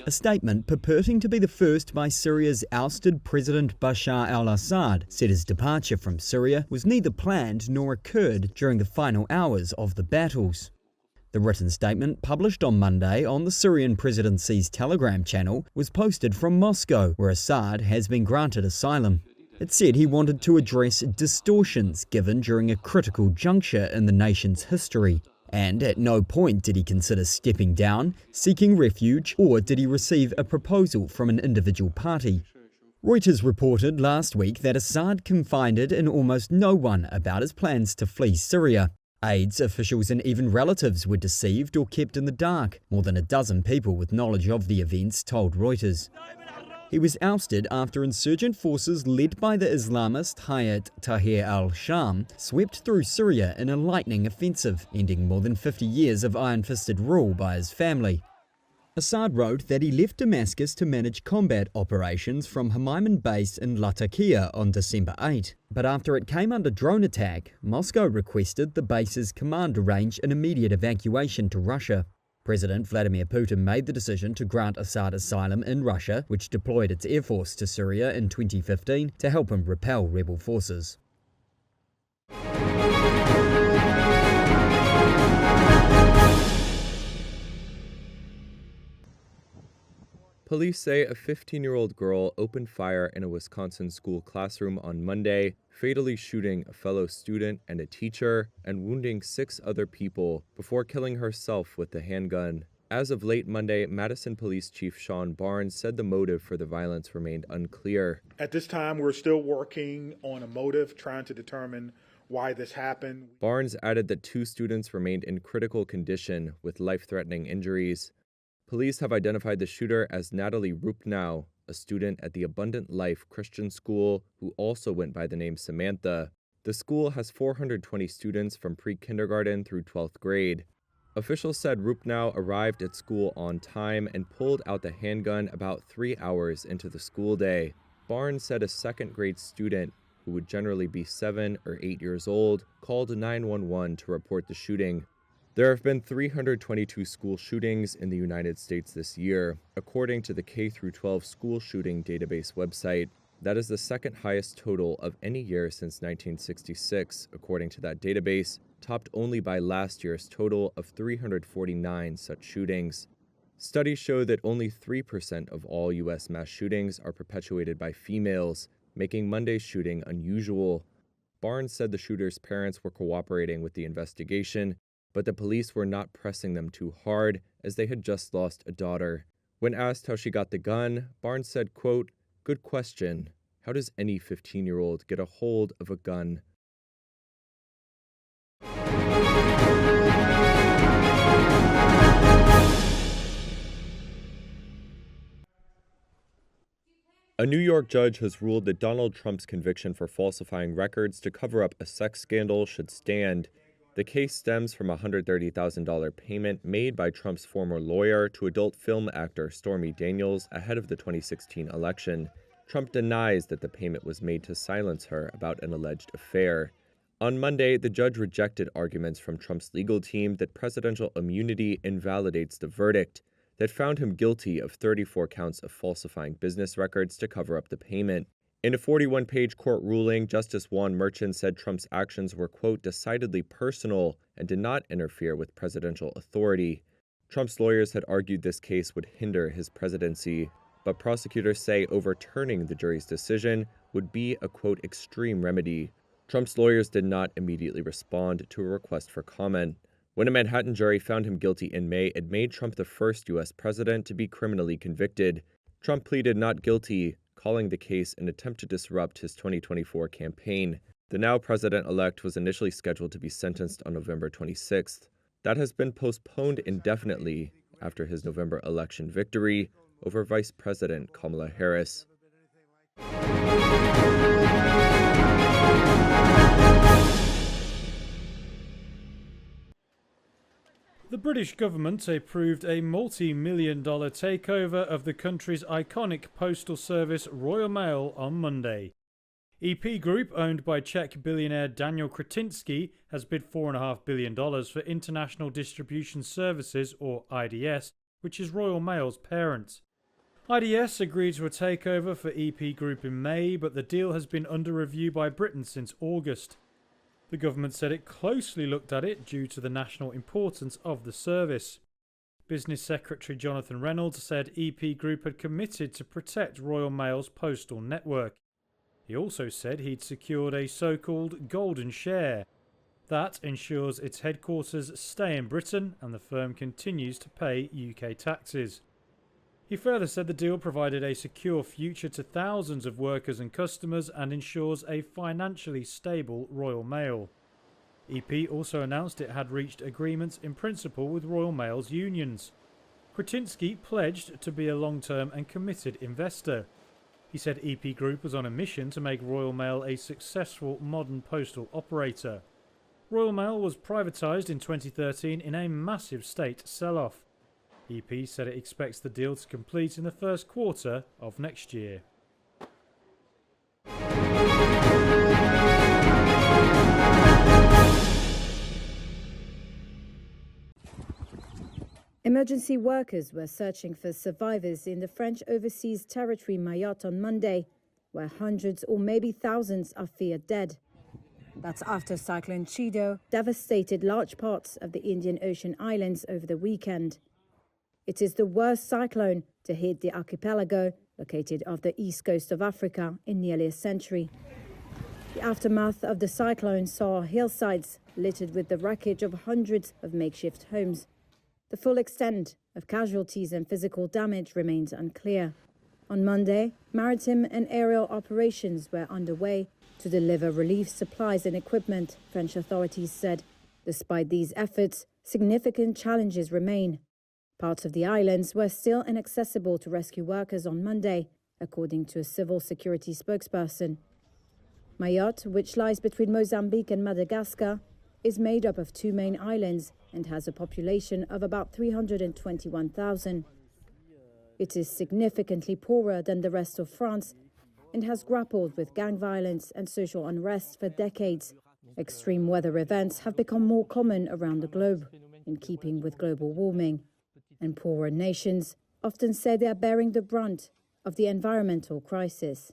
A statement purporting to be the first by Syria's ousted President Bashar al-Assad said his departure from Syria was neither planned nor occurred during the final hours of the battles. The written statement, published on Monday on the Syrian presidency's Telegram channel, was posted from Moscow, where Assad has been granted asylum. It said he wanted to address distortions given during a critical juncture in the nation's history. And at no point did he consider stepping down, seeking refuge, or did he receive a proposal from an individual party. Reuters reported last week that Assad confided in almost no one about his plans to flee Syria. Aides, officials and even relatives were deceived or kept in the dark. More than a dozen people with knowledge of the events told Reuters. He was ousted after insurgent forces led by the Islamist Hayat Tahrir al-Sham swept through Syria in a lightning offensive, ending more than 50 years of iron-fisted rule by his family. Assad wrote that he left Damascus to manage combat operations from Hamiman base in Latakia on December 8. But after it came under drone attack, Moscow requested the base's command arrange an immediate evacuation to Russia. President Vladimir Putin made the decision to grant Assad asylum in Russia, which deployed its air force to Syria in 2015 to help him repel rebel forces. Police say a 15-year-old girl opened fire in a Wisconsin school classroom on Monday, fatally shooting a fellow student and a teacher and wounding 6 other people before killing herself with the handgun. As of late Monday, Madison Police Chief Sean Barnes said the motive for the violence remained unclear. At this time, we're still working on a motive, trying to determine why this happened. Barnes added that 2 students remained in critical condition with life-threatening injuries. Police have identified the shooter as Natalie Rupnow, a student at the Abundant Life Christian School who also went by the name Samantha. The school has 420 students from pre-kindergarten through 12th grade. Officials said Rupnow arrived at school on time and pulled out the handgun about 3 hours into the school day. Barnes said a second-grade student, who would generally be 7 or 8 years old, called 911 to report the shooting. There have been 322 school shootings in the United States this year, according to the K-12 school shooting database website. That is the second highest total of any year since 1966, according to that database, topped only by last year's total of 349 such shootings. Studies show that only 3% of all U.S. mass shootings are perpetuated by females, making Monday's shooting unusual. Barnes said the shooter's parents were cooperating with the investigation, but the police were not pressing them too hard as they had just lost a daughter. When asked how she got the gun, Barnes said, quote, "Good question. How does any 15-year-old get a hold of a gun?" A New York judge has ruled that Donald Trump's conviction for falsifying records to cover up a sex scandal should stand. The case stems from a $130,000 payment made by Trump's former lawyer to adult film actor Stormy Daniels ahead of the 2016 election. Trump denies that the payment was made to silence her about an alleged affair. On Monday, the judge rejected arguments from Trump's legal team that presidential immunity invalidates the verdict, that found him guilty of 34 counts of falsifying business records to cover up the payment. In a 41-page court ruling, Justice Juan Merchan said Trump's actions were, quote, decidedly personal and did not interfere with presidential authority. Trump's lawyers had argued this case would hinder his presidency, but prosecutors say overturning the jury's decision would be a, quote, extreme remedy. Trump's lawyers did not immediately respond to a request for comment. When a Manhattan jury found him guilty in May, it made Trump the first U.S. president to be criminally convicted. Trump pleaded not guilty, calling the case an attempt to disrupt his 2024 campaign. The now president-elect was initially scheduled to be sentenced on November 26th. That has been postponed indefinitely after his November election victory over Vice President Kamala Harris. The British government approved a multi-million-dollar takeover of the country's iconic postal service Royal Mail on Monday. EP Group, owned by Czech billionaire Daniel Kretinsky, has bid $4.5 billion for International Distribution Services, or IDS, which is Royal Mail's parent. IDS agreed to a takeover for EP Group in May, but the deal has been under review by Britain since August. The government said it closely looked at it due to the national importance of the service. Business Secretary Jonathan Reynolds said EP Group had committed to protect Royal Mail's postal network. He also said he'd secured a so-called golden share. That ensures its headquarters stay in Britain and the firm continues to pay UK taxes. He further said the deal provided a secure future to thousands of workers and customers and ensures a financially stable Royal Mail. EP also announced it had reached agreements in principle with Royal Mail's unions. Kretinsky pledged to be a long-term and committed investor. He said EP Group was on a mission to make Royal Mail a successful modern postal operator. Royal Mail was privatised in 2013 in a massive state sell-off. EP said it expects the deal to complete in the first quarter of next year. Emergency workers were searching for survivors in the French overseas territory Mayotte on Monday, where hundreds or maybe thousands are feared dead. That's after Cyclone Chido devastated large parts of the Indian Ocean islands over the weekend. It is the worst cyclone to hit the archipelago, located off the east coast of Africa, in nearly a century. The aftermath of the cyclone saw hillsides littered with the wreckage of hundreds of makeshift homes. The full extent of casualties and physical damage remains unclear. On Monday, maritime and aerial operations were underway to deliver relief supplies and equipment, French authorities said. Despite these efforts, significant challenges remain. Parts of the islands were still inaccessible to rescue workers on Monday, according to a civil security spokesperson. Mayotte, which lies between Mozambique and Madagascar, is made up of two main islands and has a population of about 321,000. It is significantly poorer than the rest of France and has grappled with gang violence and social unrest for decades. Extreme weather events have become more common around the globe, in keeping with global warming. And poorer nations often say they are bearing the brunt of the environmental crisis.